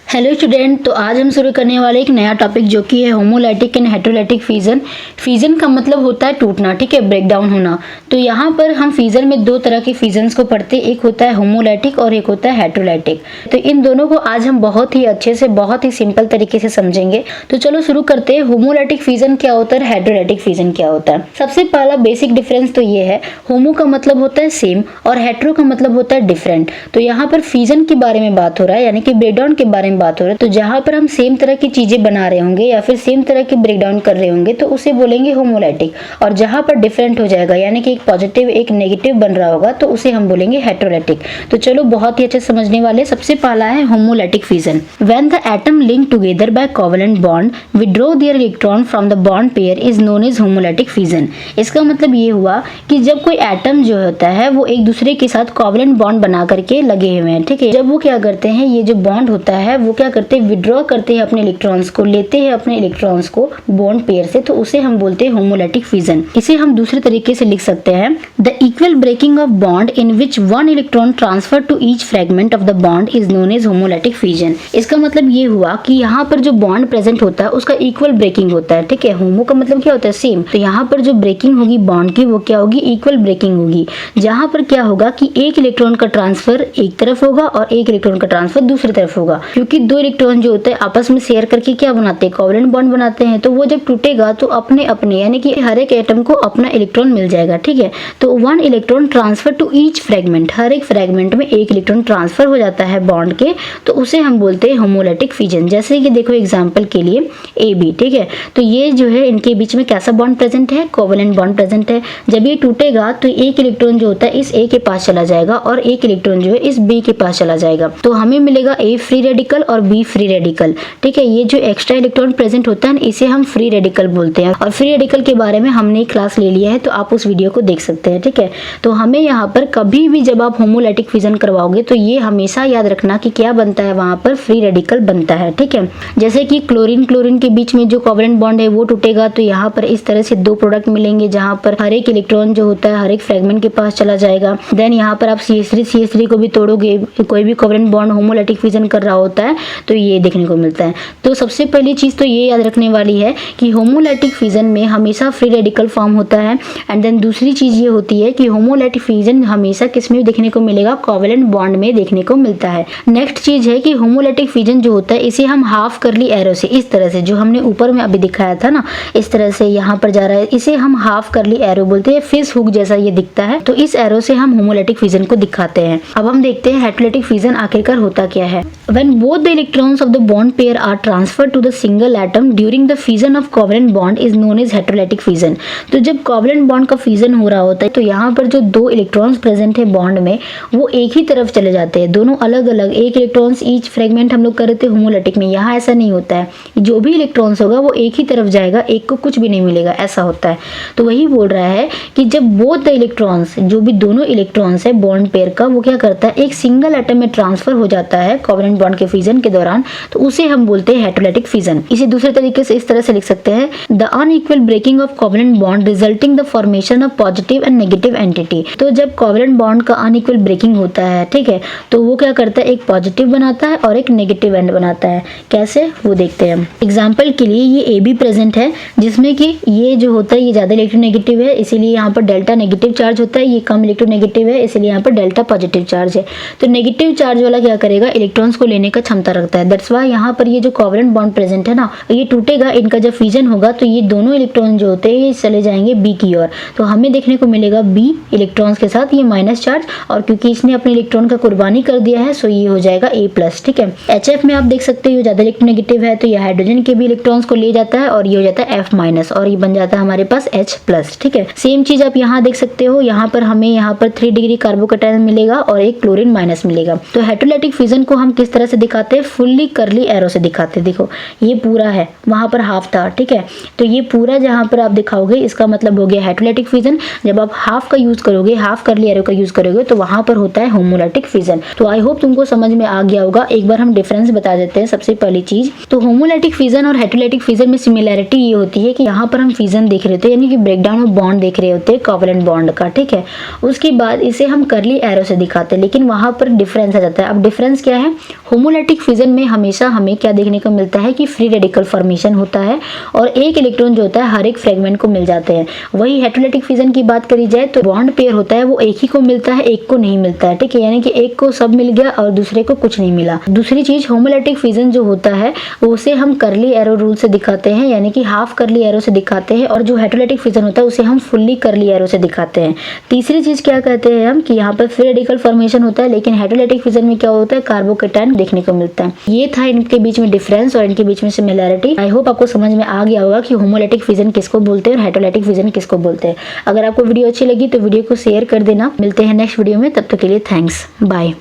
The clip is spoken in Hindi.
हेलो स्टूडेंट, तो आज हम शुरू करने वाले एक नया टॉपिक जो कि है होमोलाइटिक एंड हेटेरोलाइटिक फिजन। फिजन का मतलब होता है टूटना, ठीक है, ब्रेक डाउन होना। तो यहाँ पर हम फिजन में दो तरह के फिजन्स को पढ़ते हैं, एक होता है होमोलाइटिक और एक होता है हेटेरोलाइटिक। तो इन दोनों को आज हम बहुत ही अच्छे से, बहुत ही सिंपल तरीके से समझेंगे। तो चलो शुरू करते हैं। होमोलाइटिक फिजन क्या होता है, हेटेरोलाइटिक फिजन क्या होता है। सबसे पहला बेसिक डिफरेंस तो ये है, होमो का मतलब होता है सेम और हेटेरो का मतलब होता है डिफरेंट। तो यहाँ पर फिजन के बारे में बात हो रहा है, यानी कि ब्रेक डाउन के बारे में बात हो रहा है। तो जहां पर हम सेम तरह की चीजें बना रहे होंगे या फिर सेम तरह के ब्रेक डाउन कर रहे होंगे तो उसे बोलेंगे होमोलाइटिक। और जहां पर डिफरेंट हो जाएगा, यानी कि एक पॉजिटिव एक नेगेटिव बन रहा होगा, तो उसे हम बोलेंगे हेटेरोलाइटिक। तो चलो बहुत ही अच्छे समझने वाले। सबसे पहला है homolytic fission. When the atom link together by covalent bond withdraw their electron from the bond pair is known as homolytic fission. इसका मतलब ये हुआ कि जब कोई एटम जो होता है वो एक दूसरे के साथ कोवेलेंट बॉन्ड बना करके लगे हुए हैं, ठीक है। जब वो क्या करते हैं, ये जो बॉन्ड होता है वो क्या करते हैं, विड्रॉ करते हैं अपने इलेक्ट्रॉन्स को, लेते हैं अपने इलेक्ट्रॉन्स को बॉन्ड पेयर से, तो उसे हम बोलते हैं होमोलाइटिक फिजन। इसे हम दूसरे तरीके से लिख सकते हैं, the equal breaking of bond in which one electron transfer to each fragment of the bond is known as homolytic fission. इसका मतलब ये हुआ कि यहाँ पर जो बॉन्ड प्रेजेंट होता है उसका इक्वल ब्रेकिंग होता है, ठीक है। होमो का मतलब क्या होता है, सेम। तो यहाँ पर जो ब्रेकिंग होगी बॉन्ड की वो क्या होगी, इक्वल ब्रेकिंग होगी। जहां पर क्या होगा कि एक इलेक्ट्रॉन का ट्रांसफर एक तरफ होगा और एक इलेक्ट्रॉन का ट्रांसफर दूसरी तरफ होगा, क्योंकि दो इलेक्ट्रॉन जो होते हैं आपस में शेयर करके क्या बनाते हैं, कोवेलेंट बॉन्ड बनाते हैं। तो वो जब टूटेगा तो अपने अपने यानी कि हर एक एटम को अपना इलेक्ट्रॉन मिल जाएगा, ठीक है। तो one electron transfer to each fragment, हर एक फ्रेगमेंट में एक इलेक्ट्रॉन ट्रांसफर हो जाता है बॉन्ड के, तो उसे हम बोलते हैं होमोलाइटिक फिजन। जैसे कि देखो एग्जांपल के लिए ए बी, ठीक है। तो ये जो है इनके बीच में कैसा बॉन्ड प्रेजेंट है, कोवेलेंट बॉन्ड प्रेजेंट है। जब ये टूटेगा तो एक इलेक्ट्रॉन जो होता है इस ए के पास चला जाएगा और एक इलेक्ट्रॉन जो है इस बी के पास चला जाएगा। तो हमें मिलेगा ए फ्री रेडिकल और बी फ्री रेडिकल, ठीक है। ये जो एक्स्ट्रा इलेक्ट्रॉन प्रेजेंट होता है इसे हम फ्री रेडिकल बोलते हैं। और फ्री रेडिकल के बारे में हमने एक क्लास ले लिया है, तो आप उस वीडियो को देख सकते हैं, ठीक है। तो हमें यहाँ पर कभी भी जब आप होमोलाइटिक फिजन करवाओगे तो ये हमेशा याद रखना कि क्या बनता है, वहां पर फ्री रेडिकल बनता है, ठीक है। जैसे कि क्लोरीन क्लोरीन के बीच में जो कोवेलेंट बॉन्ड है वो टूटेगा तो यहाँ पर इस तरह से दो प्रोडक्ट मिलेंगे, जहां पर हर एक इलेक्ट्रॉन जो होता है हर एक फ्रेगमेंट के पास चला जाएगा। देन यहाँ पर आप CH3 को भी तोड़ोगे, कोई भी कोवेलेंट बॉन्ड होमोलाइटिक फिजन कर रहा होता है तो ये देखने को मिलता है। तो सबसे पहली चीज तो ये याद रखने वाली है कि होमोलाइटिक फिजन में हमेशा फ्री रेडिकल फॉर्म होता है। एंड देन दूसरी चीज ये होती है कि होमोलाइटिक फिजन हमेशा किसमें देखने को मिलेगा, कोवेलेंट बॉन्ड में देखने को मिलता है। नेक्स्ट चीज है कि होमोलाइटिक फिजन जो होता है इसे हम हाफ करली एरो से, इस तरह से जो हमने ऊपर में अभी दिखाया था ना, इस तरह से यहाँ पर जा रहा है, इसे हम हाफ करली एरो बोलते हैं। फिश हुक जैसा ये दिखता है, तो इस एरो से हम होमोलाइटिक फिजन को दिखाते हैं। अब हम देखते हैं हेटेरोलाइटिक फिजन आखिरकार होता क्या है। When both the electrons of the bond pair are transferred to the single atom during the fission of covalent bond is known as heterolytic fission। तो जब कोवेलेंट बॉन्ड का फिजन हो रहा होता है तो यहाँ पर जो दो इलेक्ट्रॉन्स प्रेजेंट है बॉन्ड में वो एक ही तरफ चले जाते हैं, दोनों अलग अलग, एक इलेक्ट्रॉन्स ईच फ्रेगमेंट हम लोग कर रहे थे होमोलाइटिक में। यहाँ ऐसा नहीं होता है, जो भी इलेक्ट्रॉन्स होगा वो एक ही तरफ जाएगा, एक को कुछ भी नहीं मिलेगा, ऐसा होता है। तो वही बोल रहा है कि जब बोथ द इलेक्ट्रॉन्स, जो भी दोनों इलेक्ट्रॉन्स है बॉन्ड पेयर का, वो क्या करता है, एक सिंगल एटम में ट्रांसफर हो जाता है कोवेलेंट बॉन्ड के फिजन के दौरान, तो उसे हम बोलते हैं हेटेरोलाइटिक फिजन। इसे दूसरे तरीके से इस तरह से लिख सकते हैं, the unequal breaking of covalent bond resulting the formation of positive and negative entity. तो जब कोवेलेंट बॉन्ड का अनइक्वल ब्रेकिंग होता है, ठीक है, तो वो क्या करता है, एक पॉजिटिव बनाता है और एक नेगेटिव एंड बनाता है। कैसे, वो देखते हैं हम। एग्जाम्पल के लिए ये ए बी प्रेजेंट है, जिसमें कि ये जो होता है ये ज्यादा इलेक्ट्रोनेगेटिव है, इसीलिए यहाँ पर डेल्टा नेगेटिव चार्ज होता है। ये कम इलेक्ट्रोनेगेटिव है, इसीलिए यहाँ पर डेल्टा पॉजिटिव चार्ज है। तो नेगेटिव चार्ज वाला क्या करेगा, इलेक्ट्रॉन्स को लेने का क्षमता रखता है। दैट्स व्हाई यहाँ पर ये जो कोवेलेंट बॉन्ड प्रेजेंट है ना, ये टूटेगा, इनका जब फिजन होगा तो ये दोनों इलेक्ट्रॉन जो होते हैं ये चले जाएंगे बी की ओर। तो हमें देखने को मिलेगा बी इलेक्ट्रॉन्स के साथ ये माइनस चार्ज, और क्योंकि इसने अपने इलेक्ट्रॉन का कुर्बानी कर दिया है सो ये हो जाएगा ए प्लस, ठीक है। HF में आप देख सकते हो ज्यादा इलेक्ट्रोनेगेटिव है तो ये हाइड्रोजन के भी इलेक्ट्रॉन्स को ले जाता है और ये हो जाता है F माइनस, और ये बन जाता है हमारे पास H प्लस, ठीक है। सेम चीज आप यहाँ देख सकते हो, यहाँ पर हमें यहाँ पर 3 डिग्री कार्बोकैटायन मिलेगा और एक क्लोरीन माइनस मिलेगा। तो हेटेरोलाइटिक फिजन को हम किस तरह से दिखाते हैं, फुल्ली करली एरो से दिखाते हैं। देखो ये पूरा है, वहां पर हाफ था, ठीक है। तो ये पूरा जहां पर आप दिखाओगे इसका मतलब हो गया हेटेरोलाइटिक फिजन। जब आप हाफ का यूज करोगे, हाफ करली एरो का यूज करोगे, तो वहां पर होता है होमोलाइटिक फिजन। तो आई होप तुमको समझ में आ गया होगा। एक बार हम डिफरेंस बता देते हैं। सबसे पहली चीज तो होमोलाइटिक फिजन और हेटेरोलाइटिक फिजन में सिमिलैरिटी ये होती है कि यहाँ पर हम फिजन देख रहे होते हैं, यानी कि ब्रेकडाउन ऑफ बॉन्ड देख रहे होते हैं कोवेलेंट बॉन्ड का, ठीक है। उसके बाद इसे हम करली एरो से दिखाते हैं, लेकिन वहां पर डिफरेंस आ जाता है। अब डिफरेंस क्या है, होमोलाइटिक हेटेरोलाइटिक फिजन में हमेशा हमें क्या देखने को मिलता है कि फ्री रेडिकल फॉर्मेशन होता है और एक इलेक्ट्रॉन जो होता है हर एक फ्रेगमेंट को मिल जाते हैं। वही हेटेरोलाइटिक फिजन की बात करी जाए तो बॉन्ड पेयर होता है वो एक ही को मिलता है, एक को नहीं मिलता है, ठीक है, यानी कि एक को सब मिल गया और दूसरे को कुछ नहीं मिला। दूसरी चीज होमोलैटिक फिजन जो होता है उसे हम कर्ली एरो रूल से दिखाते हैं, यानी कि हाफ कर्ली एरो से दिखाते हैं, और जो हेटेरोलाइटिक फिजन होता है उसे हम फुल्ली कर्ली एरो से दिखाते हैं। तीसरी चीज क्या कहते हैं हम कि यहाँ पर फ्री रेडिकल फॉर्मेशन होता है, लेकिन हेटेरोलाइटिक फिजन में क्या होता है कार्बोकेटायन देखने को मिलता है। ये था इनके बीच में डिफरेंस और इनके बीच में सिमिलैरिटी। आई होप आपको समझ में आ गया होगा कि होमोलैटिक फिजन किसको बोलते हैं और हेटेरोलाइटिक फिजन किसको बोलते हैं। अगर आपको वीडियो अच्छी लगी तो वीडियो को शेयर कर देना। मिलते हैं नेक्स्ट वीडियो में, तब तक के लिए थैंक्स, बाय।